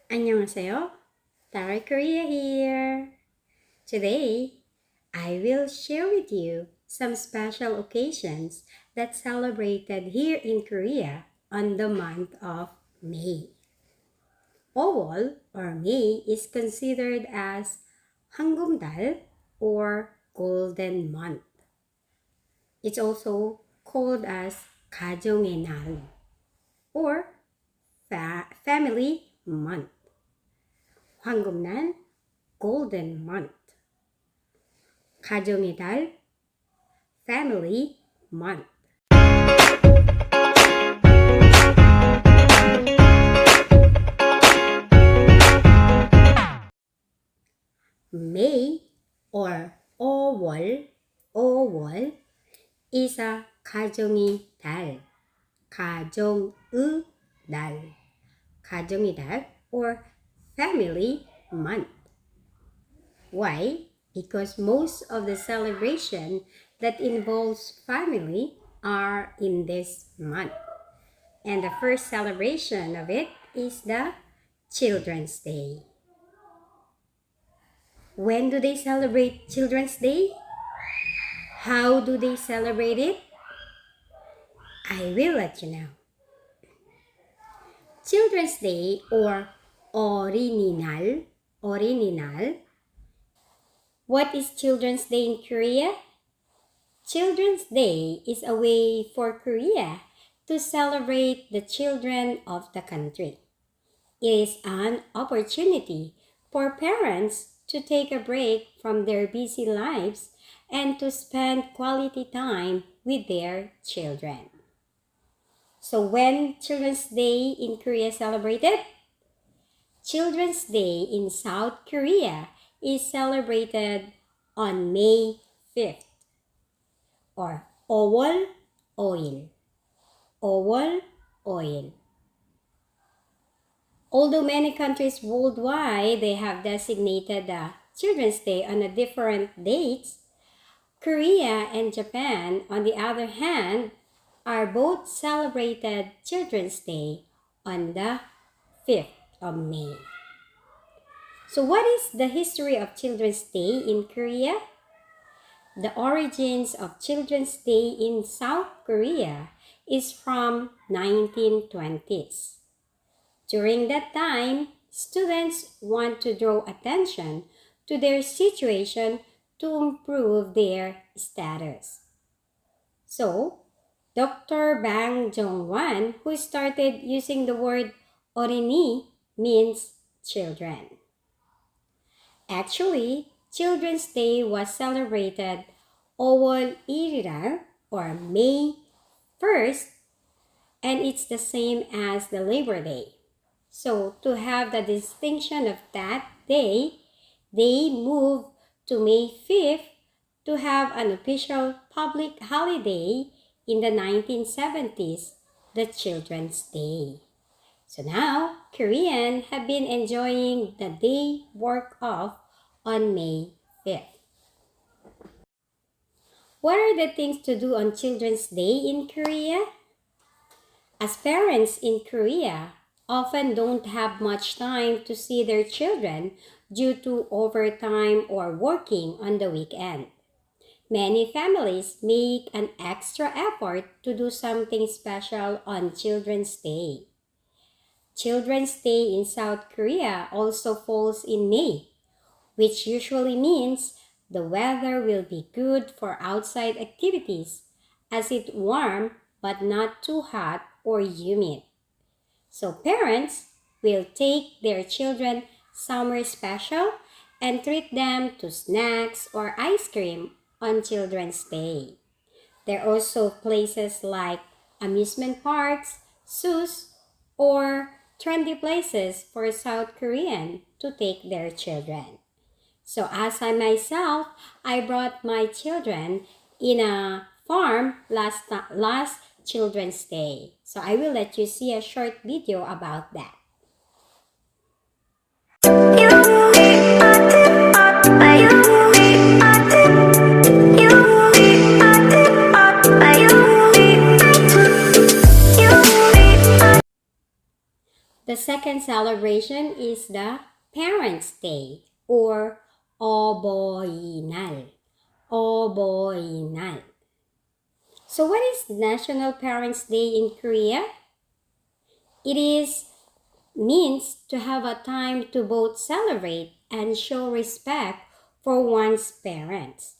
안녕하세요. Tara Korea here. Today, I will share with you some special occasions that celebrated here in Korea on the month of May. Owol or May is considered as 한국인들 or Golden Month. It's also called as 가정의 날 or Family Month. 황금날 Golden Month. 가정의 달 Family Month. May or Owol is a 가정의 달, 가정의 달, 가정의 달 or Family Month. Why? Because most of the celebration that involves family are in this month. And the first celebration of it is the Children's Day. When do they celebrate Children's Day? How do they celebrate it? I will let you know. Children's Day or 어린이날. What is Children's Day in Korea? Children's Day is a way for Korea to celebrate the children of the country. It is an opportunity for parents to take a break from their busy lives and to spend quality time with their children. So when Children's Day in Korea celebrated? Children's Day in South Korea is celebrated on May 5th or Owol Oil. Although many countries worldwide they have designated the Children's Day on a different dates, Korea and Japan, on the other hand, are both celebrated Children's Day on the 5th of May. So what is the history of Children's Day in Korea? The origins of Children's Day in South Korea is from 1920s. During that time, students want to draw attention to their situation to improve their status. So, Dr. Bang Jong-wan, who started using the word 어린이, means children. Actually, Children's Day was celebrated 5월 1일 or May 1st, and it's the same as the Labor Day. So, to have the distinction of that day, they moved to May 5th to have an official public holiday in the 1970s, the Children's Day. So now, Koreans have been enjoying the day work off on May 5th. What are the things to do on Children's Day in Korea? As parents in Korea often don't have much time to see their children due to overtime or working on the weekend. Many families make an extra effort to do something special on Children's Day. Children's Day in South Korea also falls in May, which usually means the weather will be good for outside activities as it's warm but not too hot or humid. So parents will take their children summer special and treat them to snacks or ice cream on Children's Day. There are also places like amusement parks, zoos, or trendy places for South Koreans to take their children. So as I myself, I brought my children in a farm last Children's Day. So I will let you see a short video about that. The second celebration is the Parents' Day or 어버이날. 어버이날. So what is National Parents' Day in Korea? It means to have a time to both celebrate and show respect for one's parents.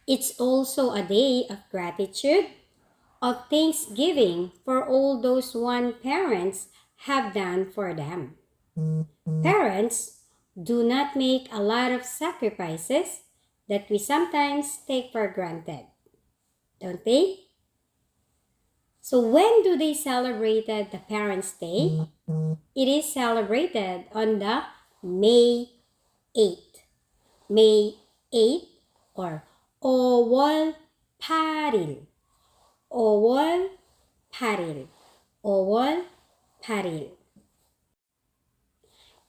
It's also a day of gratitude, of thanksgiving for all those one's parents have done for them. Parents do not make a lot of sacrifices that we sometimes take for granted, don't they? So when do they celebrate the Parents' Day? It is celebrated on the May 8th. May 8th or 5월 8일. 5월 8일. 5월 8일.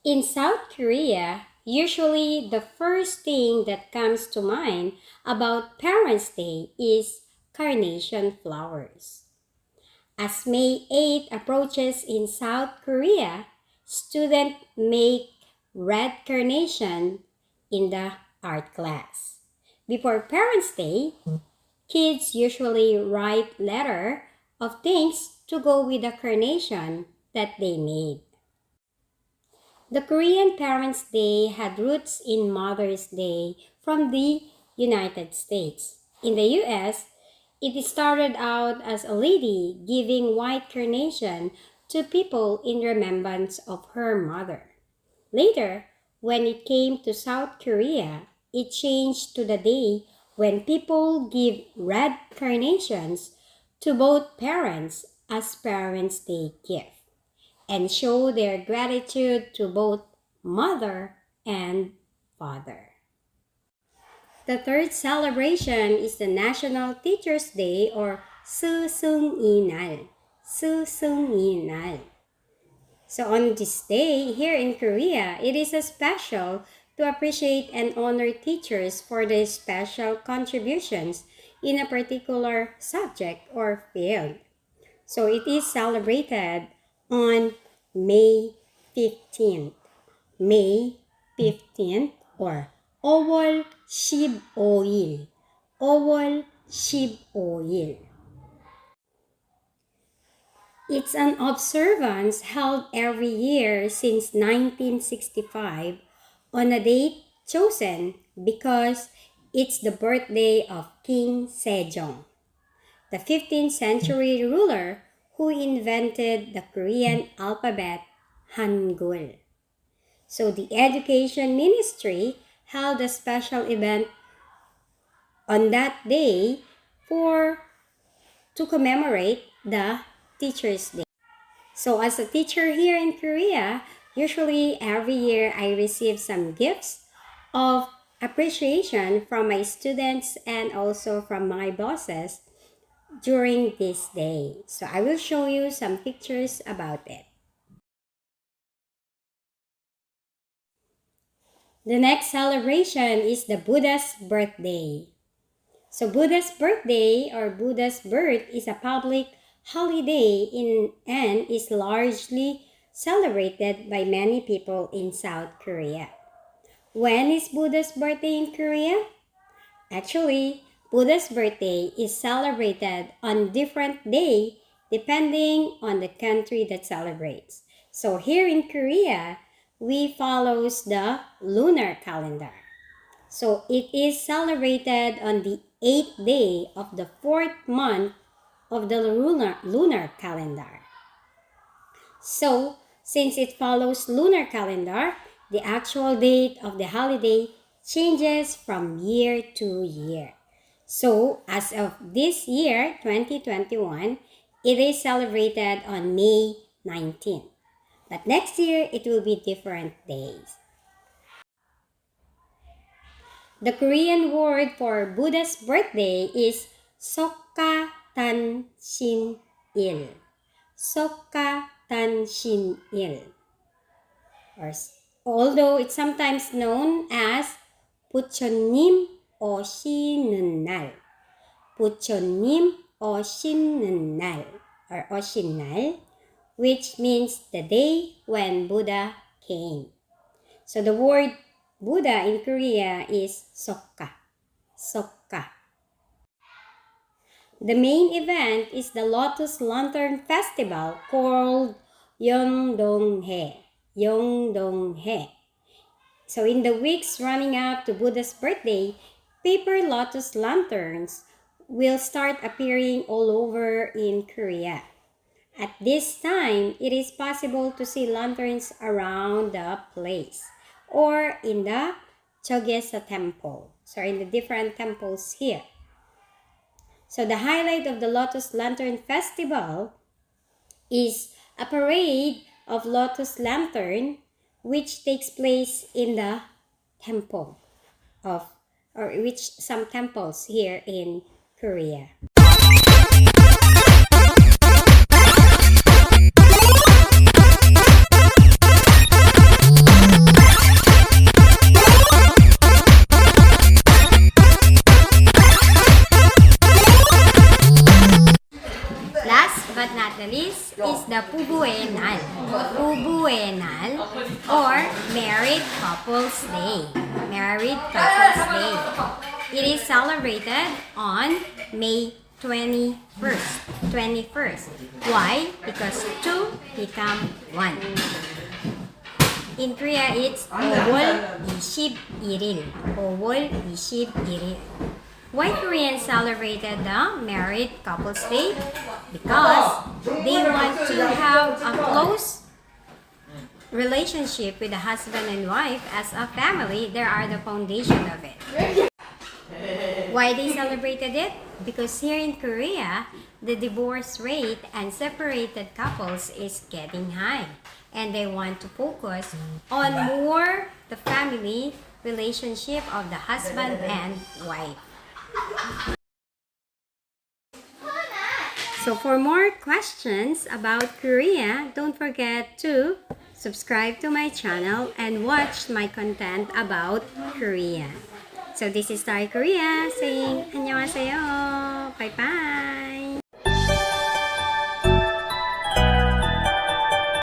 In South Korea, usually the first thing that comes to mind about Parents' Day is carnation flowers. As May 8 approaches in South Korea, students make red carnation in the art class. Before Parents' Day, kids usually write letter of thanks to go with the carnation that they made. The Korean Parents' Day had roots in Mother's Day from the United States. In the US, it started out as a lady giving white carnation to people in remembrance of her mother. Later, when it came to South Korea, it changed to the day when people give red carnations to both parents as Parents' Day gift and show their gratitude to both mother and father. The third celebration is the National Teachers' Day or 스승의 날. So on this day here in Korea, it is special to appreciate and honor teachers for their special contributions in a particular subject or field. So it is celebrated on May 15th. May 15th or 5월 15일. 5월 15일. It's an observance held every year since 1965 on a date chosen because it's the birthday of King Sejong, the 15th century ruler who invented the Korean alphabet Hangul. So the Education Ministry held a special event on that day to commemorate the Teachers' Day. So as a teacher here in Korea, usually every year I receive some gifts of appreciation from my students and also from my bosses during this day. So I will show you some pictures about it. The next celebration is the Buddha's birthday. So Buddha's birthday or Buddha's birth is a public holiday and is largely celebrated by many people in South Korea. When is Buddha's birthday in Korea? Actually, Buddha's birthday is celebrated on different day depending on the country that celebrates. So here in Korea, we follows the lunar calendar. So it is celebrated on the 8th day of the 4th month of the lunar calendar. So since it follows lunar calendar, the actual date of the holiday changes from year to year. So as of this year, 2021, it is celebrated on May 19th. But next year, it will be different days. The Korean word for Buddha's birthday is occassions. occassions. Although it's sometimes known as 부처님 오시는 날. 부처님 오시는 날 or 오신 날. which means the day when Buddha came. So the word Buddha in Korea is Sokka. Sokka. The main event is the Lotus Lantern Festival called Yeongdonghae. Yeongdonghae. So in the weeks running up to Buddha's birthday, paper lotus lanterns will start appearing all over in Korea. At this time, it is possible to see lanterns around the place or in the Chogyesa temple. So in the different temples here. So the highlight of the Lotus Lantern Festival is a parade of Lotus Lantern which takes place in the temple which some temples here in Korea. But not the least is the Pubuenal. Pubuenal or Married Couples Day. Married Couples Day. It is celebrated on May 21st. Why? Because two become one. In Korea, it's 5월 21일. 5월 21일. Why Koreans celebrated the Married Couples Day? Because they want to have a close relationship with the husband and wife as a family. They are the foundation of it. Why they celebrated it? Because here in Korea, the divorce rate and separated couples is getting high. And they want to focus on more the family relationship of the husband and wife. So for more questions about Korea, don't forget to subscribe to my channel and watch my content about Korea. So this is Star Korea saying 안녕하세요. Bye bye.